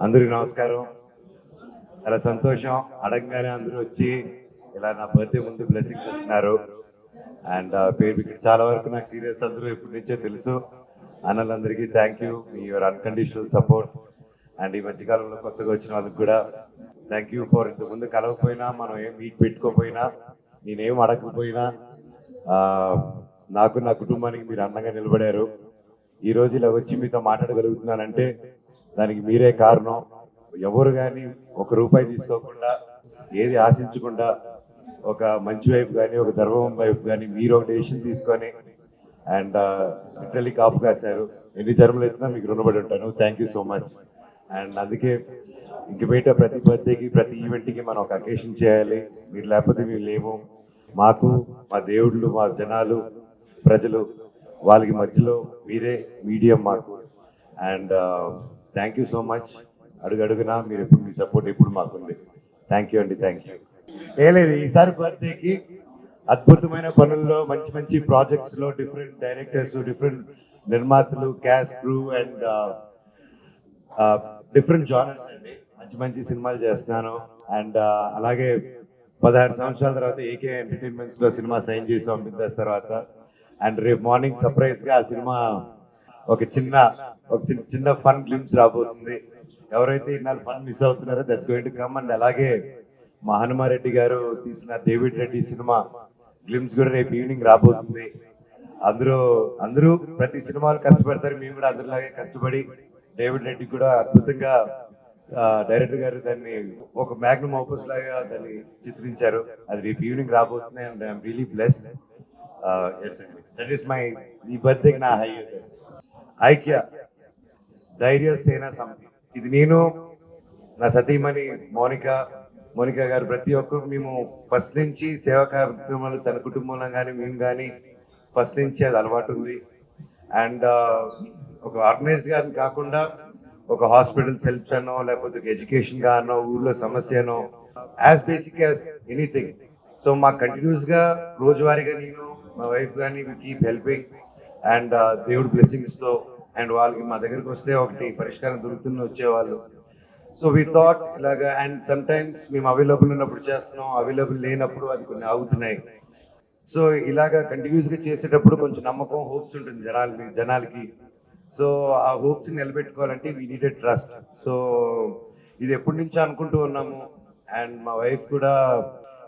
అందరికి నమస్కారం. చాలా సంతోషం. అడగగానే అందరూ వచ్చి ఇలా నా బర్త్డే ముందు బ్లెస్సింగ్స్ ఇస్తున్నారు. అండ్ పేరు ఇక్కడ చాలా వరకు నాకు సీరియస్ అందరూ ఎప్పటి నుంచో తెలుసు. అన్నలందరికీ థ్యాంక్ యూ, మీ యువర్ అన్కండిషనల్ సపోర్ట్. అండ్ ఈ మధ్యకాలంలో కొత్తగా వచ్చిన వాళ్ళకి కూడా థ్యాంక్ యూ ఫర్ ఇంత ముందు కలవకపోయినా, మనం ఏం మీట్ పెట్టుకోకపోయినా, నేనేం అడగకపోయినా నాకు నా కుటుంబానికి మీరు అందంగా నిలబడారు. ఈ రోజు ఇలా వచ్చి మీతో మాట్లాడగలుగుతున్నానంటే దానికి మీరే కారణం. ఎవరు కానీ ఒక రూపాయి తీసుకోకుండా, ఏది ఆశించకుండా, ఒక మంచి వైపు కానీ ఒక ధర్మం వైపు కానీ మీరు ఒక డెసిషన్ తీసుకొని అండ్ లిటరలీ కాపు కాశారు. ఎన్ని జన్మలు ఎత్తినా మీకు రుణపడి ఉంటాను. Thank you so much. And అందుకే ఇంక బయట ప్రతి బర్త్డేకి ప్రతి ఈవెంట్కి మనం ఒక అకేషన్ చేయాలి. మీరు లేకపోతే మేము లేము. మాకు మా దేవుళ్ళు, మా జనాలు, ప్రజలు, వాళ్ళకి మధ్యలో మీరే మీడియం మాకు. And thank you so much. అడుగడుగునా మీరు ఎప్పుడు మీ సపోర్ట్ ఎప్పుడు మాకుంది. థ్యాంక్ యూ అండి, థ్యాంక్ యూ. లేదు, ఈసారి బర్త్డేకి అద్భుతమైన పనుల్లో మంచి మంచి ప్రాజెక్ట్స్ లో డిఫరెంట్ డైరెక్టర్స్, డిఫరెంట్ నిర్మాతలు, caste, crew and different genres అండి. మంచి మంచి సినిమాలు చేస్తున్నాను. అండ్ అలాగే 16 సంవత్సరాల తర్వాత ఏకే ఎంటర్టైన్మెంట్స్ లో సినిమా సైన్ చేసి పంపించేసిన తర్వాత అండ్ రేపు మార్నింగ్ సర్ప్రైజ్ గా ఆ సినిమా ఒక చిన్న ఫన్ గ్లిమ్స్ రాబోతుంది. ఎవరైతే ఇన్నాళ్ళు ఫన్ మిస్ అవుతున్నారో that's going to come. And అలాగే మా హనుమారెడ్డి గారు తీసిన డేవిడ్ రెడ్డి సినిమా గ్లిమ్స్ కూడా రేపు ఈవినింగ్ రాబోతుంది. అందరూ ప్రతి సినిమాలు కష్టపడతారు. మేము కూడా అందరిలాగే కష్టపడి డేవిడ్ రెడ్డి కూడా అద్భుతంగా డైరెక్టర్ గారు దాన్ని ఒక మ్యాగ్నమ్ ఆపస్ లాగా దాన్ని చిత్రించారు. అది రేపు ఈవినింగ్ రాబోతుంది. And I'm really blessed. That is my ఈ బర్త్డేకి నా హై ఐక్య ధైర్య సేన సమితి. ఇది నేను, నా సతీమణి మోనిక గారు, ప్రతి ఒక్కరు మేము ఫస్ట్ నుంచి సేవా కార్యక్రమాలు తన కుటుంబంలో కానీ మేము కానీ ఫస్ట్ నుంచి అది అలవాటు ఉంది. అండ్ ఒక ఆర్గనైజ్ గా కాకుండా ఒక హాస్పిటల్ సెల్ఫ్ అనో లేకపోతే ఎడ్యుకేషన్ గా అనో ఊర్లో సమస్యనో as basic as anything. So మాకు కంటిన్యూస్ గా రోజువారీగా నేను మా వైఫ్ కానీ కీప్ హెల్పింగ్ అండ్ దేవుడు బ్లెస్సింగ్స్ తో అండ్ వాళ్ళకి మా దగ్గరికి వస్తే ఒకటి పరిష్కారం దొరుకుతుంది వచ్చేవాళ్ళు. సో వి థాట్ ఇలాగా. అండ్ సమ్ టైమ్స్ మేము అవైలబుల్ ఉన్నప్పుడు చేస్తున్నాం, అవైలబుల్ లేనప్పుడు అది కొన్ని ఆగుతున్నాయి. సో ఇలాగా కంటిన్యూస్ గా చేసేటప్పుడు కొంచెం నమ్మకం, హోప్స్ ఉంటుంది జనాలకి. సో ఆ హోప్స్ నిలబెట్టుకోవాలంటే వీ నీడెడ్ ట్రస్ట్. సో ఇది ఎప్పటి నుంచో అనుకుంటూ ఉన్నాము. అండ్ మా వైఫ్ కూడా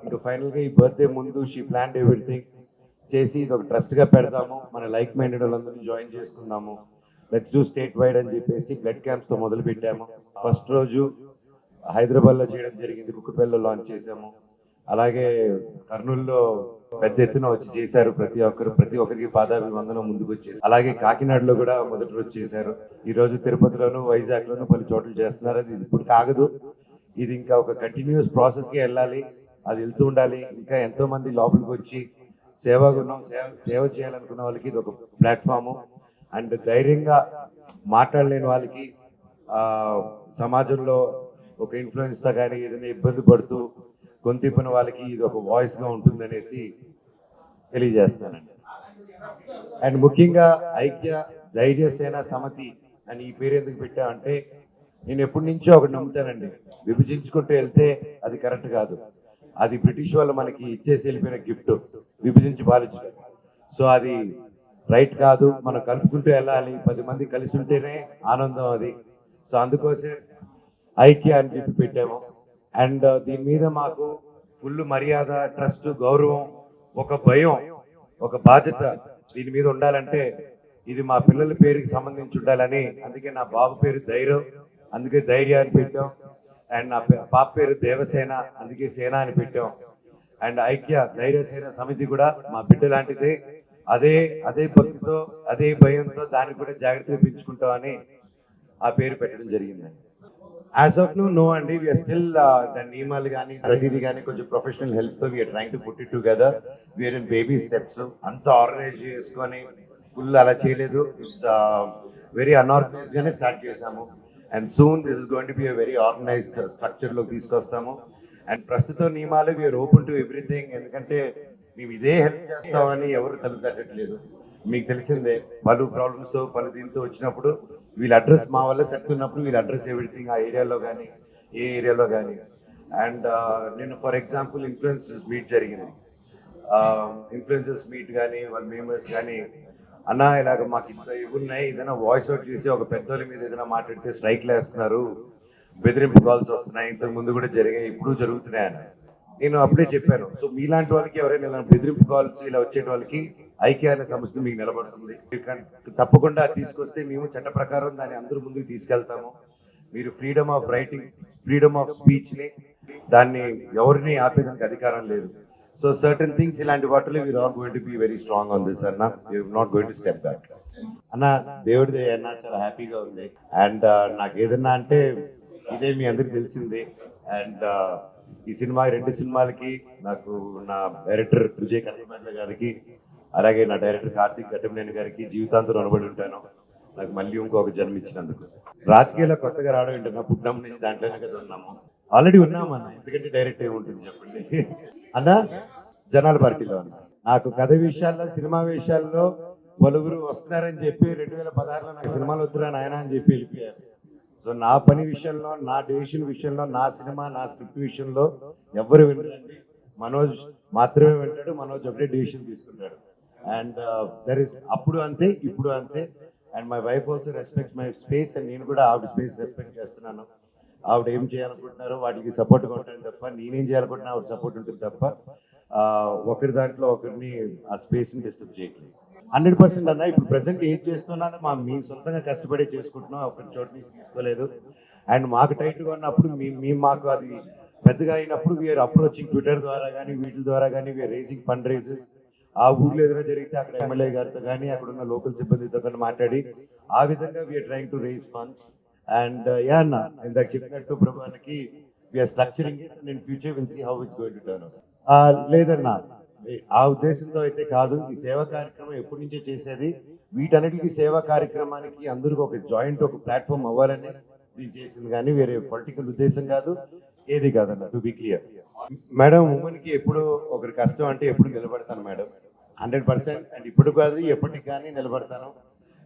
ఇంకా ఫైనల్ గా ఈ బర్త్డే ముందు షీ ప్లాన్ ఎవ్రీథింగ్ చేసి ఇది ఒక ట్రస్ట్ గా పెడదాము, మన లైక్ మైండెడ్ వాళ్ళందరినీ జాయిన్ చేసుకుందాము, లెట్స్ డూ స్టేట్ వైడ్ అని చెప్పేసి బ్లడ్ క్యాంప్స్ తో మొదలు పెట్టాము. ఫస్ట్ రోజు హైదరాబాద్ లో చేయడం జరిగింది, కుక్కపల్లిలో లాంచ్ చేసాము. అలాగే కర్నూలులో పెద్ద ఎత్తున వచ్చి చేశారు. ప్రతి ఒక్కరికి పాదాభివందనం ముందుకు వచ్చేసి. అలాగే కాకినాడలో కూడా మొదటి రోజు చేశారు. ఈ రోజు తిరుపతిలోను, వైజాగ్ లోను పలు చోట్ల చేస్తున్నారు. అది ఇప్పుడు కాగదు, ఇది ఇంకా ఒక కంటిన్యూస్ ప్రాసెస్ గా వెళ్ళాలి. అది వెళ్తూ ఉండాలి. ఇంకా ఎంతో మంది లోపలికి వచ్చి సేవ చేయాలనుకున్న వాళ్ళకి ఇది ఒక ప్లాట్ఫాము. అండ్ ధైర్యంగా మాట్లాడలేని వాళ్ళకి సమాజంలో ఒక ఇన్ఫ్లుయెన్స్ తో కానీ ఏదైనా ఇబ్బంది పడుతూ గొంతిప్పిన వాళ్ళకి ఇది ఒక వాయిస్ గా ఉంటుందనేసి తెలియజేస్తానండి. అండ్ ముఖ్యంగా ఐక్య ధైర్య సేన సమితి అని ఈ పేరు ఎందుకు పెట్టా అంటే, నేను ఎప్పటి నుంచో ఒకటి నమ్ముతానండి, విభజించుకుంటూ వెళ్తే అది కరెక్ట్ కాదు. అది బ్రిటిష్ వాళ్ళు మనకి ఇచ్చేసి వెళ్ళిపోయిన గిఫ్ట్, విభజించి పాలించడం. సో అది రైట్ కాదు. మనం కలుపుకుంటూ వెళ్ళాలి. 10 మంది కలిసి ఉంటేనే ఆనందం అది. సో అందుకోసం ఐక్య అని చెప్పి పెట్టాము. అండ్ దీని మీద మాకు ఫుల్ మర్యాద, ట్రస్ట్, గౌరవం, ఒక భయం, ఒక బాధ్యత దీని మీద ఉండాలంటే ఇది మా పిల్లల పేరుకి సంబంధించి ఉండాలని. అందుకే నా బాబు పేరు ధైర్యం, అందుకే ధైర్య అని పెట్టాం. అండ్ నా పాప పేరు దేవసేన, అందుకే సేన అని పెట్టాం. అండ్ ఐక్య ధైర్య సేన సమితి కూడా మా బిడ్డ లాంటిదే. అదే భక్తితో, అదే భయంతో దాన్ని కూడా జాగ్రత్తగా పెంచుకుంటామని ఆ పేరు పెట్టడం జరిగిందండి. యాజ్ ఆఫ్ నో అండి, వీఆర్ స్టిల్ దాని నియమాలు కానీ ప్రతిదీ కానీ కొంచెం ప్రొఫెషనల్ హెల్ప్ తో we're trying to put it together. We're in baby steps. అంతా ఆర్గనైజ్ చేసుకొని ఫుల్ అలా చేయలేదు. ఇట్స్ వెరీ అన్ఆర్గనైజ్ గానే స్టార్ట్ చేసాము. And soon this is going to be a very organized structure లోకి తీసుకొస్తాము. అండ్ ప్రస్తుత నియమాలు వీఆర్ ఓపెన్ టు ఎవ్రీథింగ్. ఎందుకంటే మేము ఇదే హెల్ప్ చేస్తామని ఎవరు తలుపు తగ్గట్లేదు. మీకు తెలిసిందే పలు ప్రాబ్లమ్స్ పలు దీంతో వచ్చినప్పుడు వీళ్ళ అడ్రస్ మా వల్ల సెట్ ఉన్నప్పుడు వీళ్ళ అడ్రస్ ఎవ్రీథింగ్ ఆ ఏరియాలో కానీ ఏ ఏరియాలో కానీ. అండ్ నేను ఫర్ ఎగ్జాంపుల్ ఇన్ఫ్లుయెన్సర్స్ మీట్ జరిగింది. ఇన్ఫ్లుయెన్సర్స్ మీట్ కానీ వాళ్ళ మెంబర్స్ కానీ అన్న ఇలాగ మాకు ఇంత ఇవి ఉన్నాయి, ఏదైనా వాయిస్ అవుట్ చేసి ఒక పెద్దోళ్ళ మీద ఏదైనా మాట్లాడితే స్ట్రైక్లు వేస్తున్నారు, బెదిరింపు కాల్స్ వస్తున్నాయి, ఇంతకు ముందు కూడా జరిగాయి, ఇప్పుడు జరుగుతున్నాయని నేను అప్పుడే చెప్పాను. సో మీలాంటి వాళ్ళకి ఎవరైనా ఇలా బెదిరింపు కాల్స్ ఇలా వచ్చే వాళ్ళకి ఐక్య అనే సంస్థ మీకు నిలబడుతుంది. తప్పకుండా తీసుకొస్తే మేము చట్ట ప్రకారం దాన్ని అందరూ ముందుకు తీసుకెళ్తాము. మీరు freedom of writing, freedom of speech ని దాన్ని ఎవరిని ఆపేదానికి అధికారం లేదు. సో సర్టన్ థింగ్స్ ఇలాంటి వాటిలో we are all going to be very strong on this అన్న. We are not going to step back అన్న. దేవుడిదే అన్న, చాలా హ్యాపీగా ఉంది. అండ్ నాకు ఏదన్నా అంటే ఇదే మీ అందరికి తెలిసిందే. అండ్ ఈ సినిమా 2 సినిమాలకి నాకు నా డైరెక్టర్ విజయ్ కనకమేట్ల గారికి, అలాగే నా డైరెక్టర్ కార్తీక్ ఘట్టమనేని గారికి జీవితాంతం రుణపడి ఉంటాను. నాకు మళ్ళీ ఇంకొక జన్మ ఇచ్చినందుకు. రాజకీయాల్లో కొత్తగా రావడం ఏంటన్నా, పుట్టినప్పటి నుంచి దాంట్లోనే కదా ఉన్నాము. ఆల్రెడీ ఉన్నాము అన్న, ఎందుకంటే డైరెక్ట్ ఏముంటుంది చెప్పండి అన్న. జనాల పార్టీలో అన్న నాకు కథ విషయాల్లో, సినిమా విషయాల్లో పలువురు వస్తున్నారని చెప్పి 2016లో నాకు సినిమాలు వద్దురా నాయన అని చెప్పి వెళ్ళిపోయారు. సో నా పని విషయంలో, నా డెసిషన్ విషయంలో, నా సినిమా నా స్క్రిప్ట్ విషయంలో ఎవరు వినరండి. మనోజ్ మాత్రమే వింటాడు. మనోజ్ ఒకటే డెసిషన్ తీసుకుంటాడు. అండ్ దర్ ఇస్ అప్పుడు అంతే, ఇప్పుడు అంతే. And my wife also respect my space. And నేను కూడా ఆవిడ స్పేస్ రెస్పెక్ట్ చేస్తున్నాను. ఆవిడ ఏం చేయాలనుకుంటున్నారో వాటికి సపోర్ట్గా ఉంటాను తప్ప, నేనేం చేయాలనుకుంటున్నా ఆవిడ సపోర్ట్ ఉంటుంది తప్ప ఒకరి దాంట్లో ఒకరిని ఆ స్పేస్ని డిస్టర్బ్ చేయట్లేదు. 100% అన్న. ఇప్పుడు ప్రెసెంట్ ఏం చేస్తున్నానో మీ సొంతంగా కష్టపడి చేసుకుంటున్నాం, ఒకరి చోటు నుంచి తీసుకోలేదు. అండ్ మాకు టైట్గా ఉన్నప్పుడు మేము మాకు అది పెద్దగా అయినప్పుడు వీఆర్ అప్రోచింగ్ ట్విట్టర్ ద్వారా కానీ వీటి ద్వారా కానీ వీఆర్ రేజింగ్ ఫండ్ రైజెస్. ఆ ఊర్లో ఏదైనా జరిగితే అక్కడ ఎమ్మెల్యే గారితో కానీ అక్కడ ఉన్న లోకల్ సిబ్బందితో కానీ మాట్లాడి ఆ విధంగా we're trying to raise funds. And yeah అన్న, ఇందాక చెప్పినట్టు ప్రభుత్వానికి we're structuring it and in future will see how it's going to turn out. లేదన్నా, ఆ ఉద్దేశంతో అయితే కాదు. ఈ సేవా కార్యక్రమం ఎప్పటి నుంచో చేసేది. వీటన్నిటికీ సేవా కార్యక్రమానికి అందరికీ ఒక జాయింట్ ఒక ప్లాట్ఫామ్ అవ్వాలని దీన్ని చేసింది, కానీ వేరే పొలిటికల్ ఉద్దేశం కాదు, ఏది కాదన్న. To be clear madam, women కి ఎప్పుడు ఒకరి కష్టం అంటే ఎప్పుడు నిలబడతాను మేడం, 100%. అండ్ ఇప్పుడు కాదు ఎప్పటికి కానీ నిలబడతాను.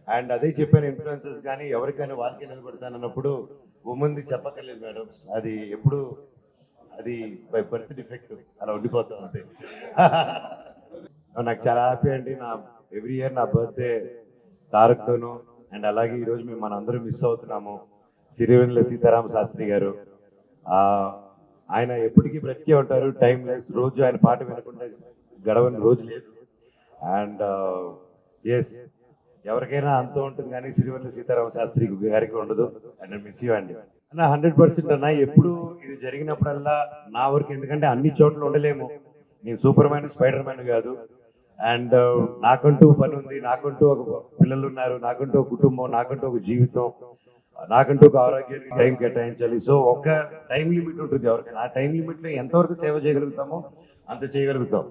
అండ్ అదే చెప్పాను, ఇన్ఫ్లుయెన్సర్స్ కానీ ఎవరికైనా వాళ్ళకి నిలబడతాను అన్నప్పుడు ఉమెన్ది చెప్పక్కర్లేదు మేడం. అది ఎప్పుడు అది బై బర్త్ డిఫెక్ట్ అలా ఉండిపోతూ ఉంటాయి. నాకు చాలా హ్యాపీ అండి. నా ఎవ్రీ ఇయర్ నా బర్త్డే తారక్తోను. అండ్ అలాగే ఈరోజు మేము మనందరం మిస్ అవుతున్నాము సిరివెన్నెల సీతారామ శాస్త్రి గారు. ఆయన ఎప్పటికీ బ్రతికే ఉంటారు, టైం లెస్. రోజు ఆయన పాట వినకుండా గడవని రోజు లేదు. అండ్ ఎస్, ఎవరికైనా అంత ఉంటుంది కానీ సిరివెన్నెల సీతారామ శాస్త్రి గారికి ఉండదు. అండ్ మిస్ యూ అండి అన్న. 100% అన్న. ఎప్పుడు ఇది జరిగినప్పుడల్లా నా వరకు, ఎందుకంటే అన్ని చోట్ల ఉండలేము. నేను సూపర్ మ్యాన్, స్పైడర్ మ్యాన్ కాదు. అండ్ నాకంటూ పని ఉంది, నాకంటూ ఒక పిల్లలు ఉన్నారు, నాకంటూ ఒక కుటుంబం, నాకంటూ ఒక జీవితం, నాకంటూ ఒక ఆరోగ్యానికి టైం కేటాయించాలి. సో ఒక టైం లిమిట్ ఉంటుంది ఎవరికైనా. ఆ టైం లిమిట్ లో ఎంతవరకు సేవ చేయగలుగుతామో అంత చేయగలుగుతాం.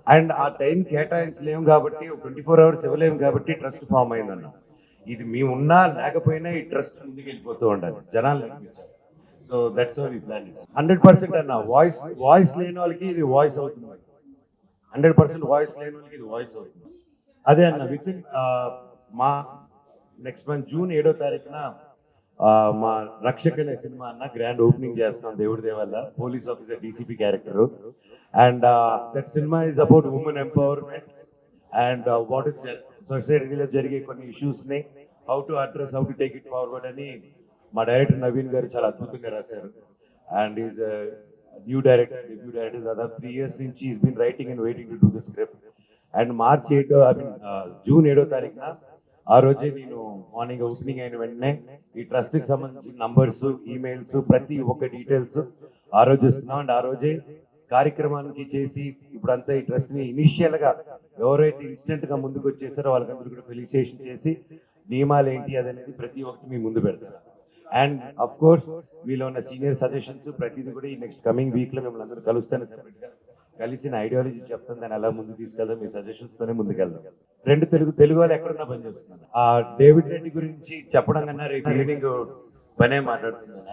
అండ్ ఆ టైం కేటాయించలేము కాబట్టి, 24 hours ఇవ్వలేము కాబట్టి ట్రస్ట్ ఫామ్ అయిందన్న. ఇది మేము ఉన్నా లేకపోయినా ఈ ట్రస్ట్ ముందుకు వెళ్ళిపోతూ ఉండాలి, జనాలు. So that's how we plan. 100% అన్న. వాయిస్ లేని వాళ్ళకి ఇది వాయిస్ అవుతుంది. 100% వాయిస్ లేని వాళ్ళకి ఇది వాయిస్ అవుతుంది. అదే అన్న, విత్ ఇన్ మా నెక్స్ట్ మంత్ జూన్ 7వ తారీఖున మా రక్షక్ అనే సినిమా అన్న గ్రాండ్ ఓపెనింగ్ చేస్తున్నాం దేవుడి దేవల్ల. Police officer DCP character. And that cinema is about women empowerment and what is సొసైటీలో జరిగే కొన్ని ఇష్యూస్ ని how to address, how to take it forward అని మా డైరెక్టర్ నవీన్ గారు చాలా అద్భుతంగా రాశారు. And is new director, debut director. దాదాపు 3 years నుంచి is been writing and waiting to do the script. And June 7వ తారీఖున ఆ రోజే నేను మార్నింగ్ ఓపెనింగ్ అయిన వెంటనే ఈ ట్రస్ట్ కి సంబంధించిన నంబర్స్, ఈమెయిల్స్, ప్రతి ఒక్క డీటెయిల్స్ ఆ రోజు ఇస్తున్నాం. అండ్ ఆ రోజే కార్యక్రమానికి చేసి ఇప్పుడంతా ఈ ట్రస్ట్ ని ఇనిషియల్ గా ఎవరైతే ఇన్స్టెంట్ గా ముందుకు వచ్చేసారో వాళ్ళకందరూ కూడా ఫెలిసిటేషన్ చేసి నియమాలు ఏంటి అదనేది ప్రతి ఒక్కటి మీ ముందు పెడతారు. అండ్ అఫ్ కోర్స్ వీళ్ళు ఉన్న సీనియర్ సజెషన్స్ ప్రతిదీ కూడా ఈ నెక్స్ట్ కమింగ్ వీక్ లో మిమ్మల్ని అందరూ కలుస్తాను, సెపరేట్ గా కలిసిన ఐడియాలజీ చెప్తాను, దాన్ని ఎలా ముందుకు తీసుకెళ్దాం, మీ సజెషన్స్ తోనే ముందుకెళ్దాం. 2 తెలుగు వాళ్ళు ఎక్కడున్నా పని చేస్తున్నారు. ఆ డేవిడ్ రెడ్డి గురించి చెప్పడం కన్నా రేపు ఈవినింగ్ పనే మాట్లాడుతుందన్న.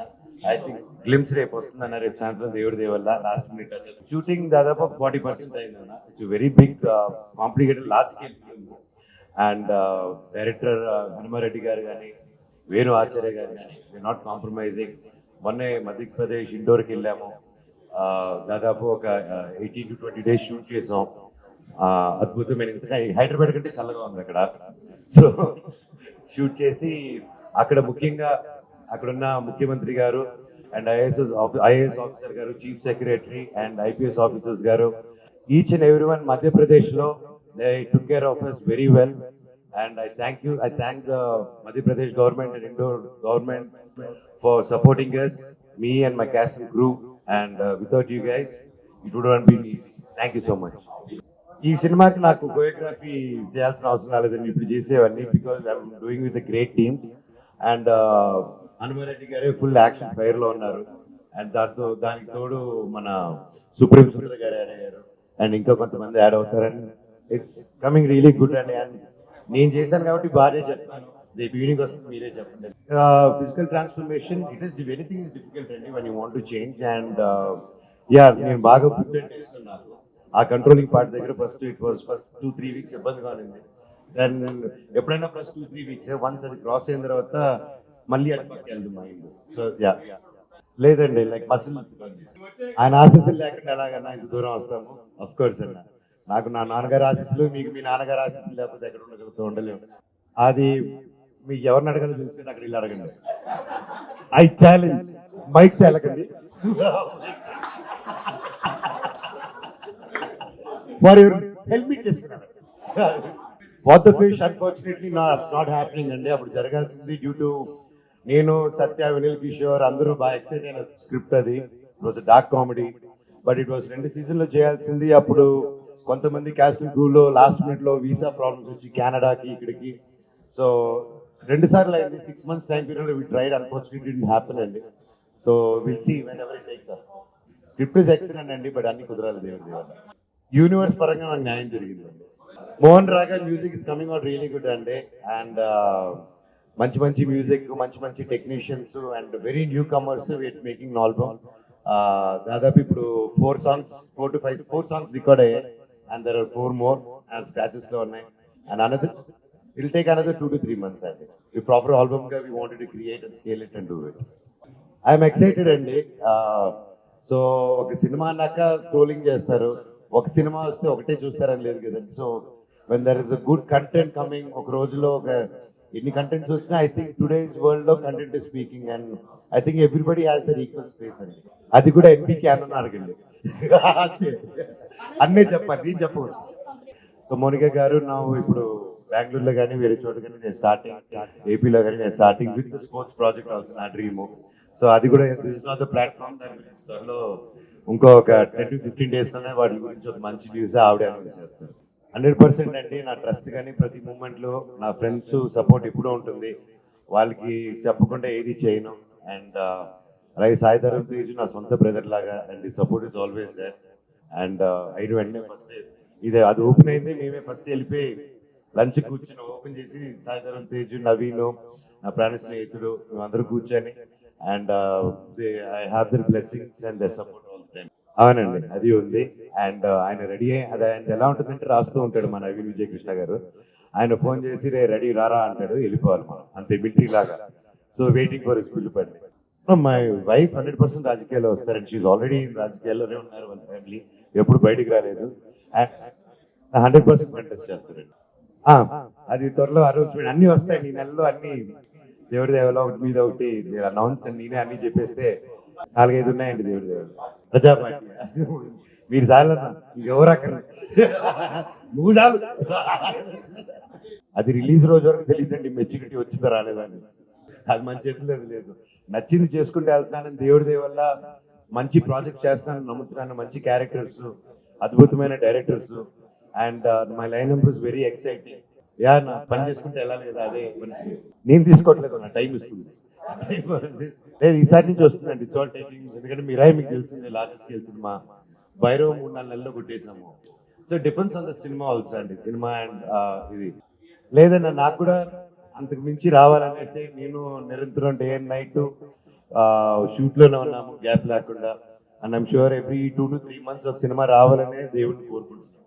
ఐ థింక్ గ్లిమ్స్ రేపు వస్తుందన్న, రేపు సాయంత్రం దేవుడి దేవల్ల లాస్ట్ మినిట్ షూటింగ్ దాదాపు 40% అయిందన్న. It's very big complicated large scale film. And director Hanumareddy garu కానీ వేణు ఆచార్య గారు కానీ నాట్ కాంప్రమైజింగ్. మొన్నే మధ్యప్రదేశ్ ఇండోర్కి వెళ్ళాము. దాదాపు ఒక 18 to 20 days షూట్ చేసాం. అద్భుతమైన, హైదరాబాద్ కంటే చల్లగా ఉంది అక్కడ. సో షూట్ చేసి అక్కడ ముఖ్యంగా అక్కడున్న ముఖ్యమంత్రి గారు అండ్ ఐఏఎస్ ఆఫీసర్ గారు, chief secretary and IPS officers గారు, each and every one Madhya Pradesh లో they took care of us very well. And I thank the Madhya Pradesh government and Indore government for supporting us, me and my cast and crew, and without you guys it would not be easy. Thank you so much. ఈ సినిమాకి నాకు choreography చేయాల్సిన అవసరం రాలేదండి, ఇప్పుడు చేసేవన్నీ, because I'm doing with great team. And Hanumareddy గారే full action fire లో ఉన్నారు. అండ్ దానికి తోడు మన సుప్రీం సుందర్ గారు యాడ్ అయ్యారు అండ్ ఇంకా కొంతమంది యాడ్ అవుతారని ఇట్స్ కమింగ్ రియలీ గుడ్ అండి. అండ్ నేను చేశాను కాబట్టి బాగా చెప్తాను, రేపు ఈవినింగ్ వస్తుంది మీరే చెప్పండి. Physical transformation anything is difficult అండి when you want to change. And నేను బాగా ప్రిపేర్ చేస్తున్నాను. ఆ కంట్రోలింగ్ పార్ట్ దగ్గర ఫస్ట్ 2-3 weeks ఇబ్బందిగా ఉంది. దెన్ ఎప్పుడైనా ఫస్ట్ 2-3 weeks వన్స్ అది క్రాస్ అయిన తర్వాత మళ్ళీ అది పట్టుకెళ్తుంది మైండ్. సో లేదండి, లైక్ మసిల్ ఆయన ఆశీస్సులు లేకుండా ఎలాగన్నా ఇంత దూరం వస్తాము. అఫ్ కోర్స్ అన్న, నాకు నా నాన్నగారు ఆశీస్సులు, మీకు మీ నాన్నగారు ఆశీస్సులు లేకపోతే ఎక్కడ ఉండలేము. అది మీకు ఎవరిని అడగాలో తెలిస్తే అక్కడ ఇల్లు అడగండి. ఐ ఛాలెంజ్, మైక్ ఛాలకండి. ఫర్ యువర్ హెల్మెట్ చేస్తున్నారు. What the fish unfortunately not happening అండి. అప్పుడు జరగాల్సింది డ్యూ టు నేను, సత్య, వినిల్ కిషోర్ అందరూ బాగా ఎక్సైట్ అయిన స్క్రిప్ట్ అది. It was dark comedy, but it was 2 seasons లో చేయాల్సింది. అప్పుడు కొంతమంది క్యాస్టింగ్ క్రూలో లాస్ట్ మినిట్ లో వీసా ప్రాబ్లమ్స్ వచ్చి కెనడాకి ఇక్కడికి, సో 2 సార్లు అయింది. 6 months time period we tried, unfortunately didn't happen అండి. So will see whenever it takes up. Script is excellent అండి, బట్ అన్ని కుదరాలి దేవుడి దేవల్ల. యూనివర్స్ పరంగా నాకు న్యాయం జరిగిందండి. Mohan Raga music is coming out really good అండి. అండ్ మంచి మ్యూజిక్, మంచి technicians and very newcomers making album. దాదాపు ఇప్పుడు 4 songs రికార్డ్ అయ్యాయి and there are 4 more and status లో ఉన్నాయి. And another it take another 2 to 3 months అండి. ఈ ప్రాపర్ ఆల్బమ్ గా we wanted to create and scale it and do it. I'm excited అండి. So ఒక సినిమా అన్నాక స్క్రోలింగ్ చేస్తారు, ఒక సినిమా వస్తే ఒకటే చూస్తారని లేదు కదండి. So when there is a good content coming, ఒక రోజులో ఒక ఎన్ని కంటెంట్స్ వచ్చినా ఐ థింక్ టుడేస్ వరల్డ్ లో content is speaking and I think everybody has their equal space అండి. అది కూడా ఎంపీకి అని అడగండి. అన్నీ చెప్పండి, నేను చెప్పకూడదు. సో మోనిక గారు, నా ఇప్పుడు బెంగళూరులో కానీ వేరే చోట కానీ నేను స్టార్టింగ్, ఏపీలో కానీ నేను స్టార్టింగ్ విత్ స్పోర్ట్స్ ప్రాజెక్ట్ అవుతుంది నా డ్రీమ్. సో అది కూడా ద ప్లాట్ఫామ్ దానిలో ఇంకో ఒక 10 to 15 days లోనే వాటి గురించి ఒక మంచి న్యూస్ ఆవిడ అనౌన్స్ చేస్తారు. 100% అండి. నా ట్రస్ట్ కానీ ప్రతి మూమెంట్ లో నా ఫ్రెండ్స్ సపోర్ట్ ఎప్పుడూ ఉంటుంది, వాళ్ళకి చెప్పకుండా ఏది చేయను. అండ్ అలాగే సాయి ధరమ్ తేజ్ నా సొంత బ్రదర్ లాగా and the support is always there. And ఐదు వెంటనే ఫస్ట్ ఇది అది ఓపెన్ అయింది, మేమే ఫస్ట్ వెళ్ళిపోయి లంచ్ కూర్చొని ఓపెన్ చేసి సాయి ధరమ్ తేజ్, నవీన్, నా ప్రాణ స్నేహితుడు, మేమందరూ కూర్చొని and I have their blessings and their support all the time. అవునండి, అది ఉంది. అండ్ ఆయన రెడీ అయ్యి అది ఆయన ఎలా ఉంటుందంటే రాస్తూ ఉంటాడు మన నవీన్ విజయ్ కృష్ణ గారు. ఆయన ఫోన్ చేసి రే రెడీ రారా అంటాడు, వెళ్ళిపోవాలి మనం, అంతే మిలిటరీ లాగా. సో వెయిటింగ్ ఫర్ హిస్ పిలుపండి. మై వైఫ్ 100% రాజకీయాల్లో వస్తారండి. షీఈ్ ఆల్రెడీ రాజకీయాల్లోనే ఉన్నారు, వాళ్ళ ఫ్యామిలీ ఎప్పుడు బయటికి రాలేదు. అండ్ 100% కంటెస్ట్ చేస్తారండి. అది త్వరలో అనౌన్స్మెంట్ అన్ని వస్తాయి ఈ నెలలో. అన్ని దేవుడి దేవలో ఒకటి మీద ఒకటి అనౌన్స్ నేనే అన్ని చెప్పేస్తే 4-5 ఉన్నాయండి దేవుడి దేవలు. ప్రజాపార్టీ మీరు చాలన్నా ఇంకెవరు అక్కడ నువ్వు చాలు. అది రిలీజ్ రోజు వరకు తెలియదండి మెచ్యూరిటీ వచ్చిందో రాలేదని. అది మన చేతిలో లేదు. నచ్చింది చేసుకుంటే వెళ్తున్నాను దేవుడి దేవల్ల. మంచి ప్రాజెక్ట్ చేస్తానని నమ్ముతున్నాను, మంచి క్యారెక్టర్స్, అద్భుతమైన directors. And my line up is very exciting. నా పని చేసుకుంటే వెళ్ళాలి కదా, అదే మనిషి నేను తీసుకోవట్లేదు, నా టైం ఇస్తుంది. లేదు ఈసారి నుంచి వస్తుందండి ఇట్స్ ఆల్ టేకింగ్. ఎందుకంటే మీరాయి మీకు తెలిసింది లార్జెస్ట్ స్కేల్ సినిమా, భైరవ్ 3-4 నెలల్లో కొట్టేసాము. So depends on the cinema also అండి, సినిమా అండ్ ఇది. లేదన్నా నాకు కూడా అంతకు మించి రావాలనేసి నేను నిరంతరం డే అండ్ నైట్ షూట్ లోనే ఉన్నాము, గ్యాప్ లేకుండా. And I'm sure every 2 to 3 months ఒక సినిమా రావాలనే దేవుడిని కోరుకుంటున్నాను.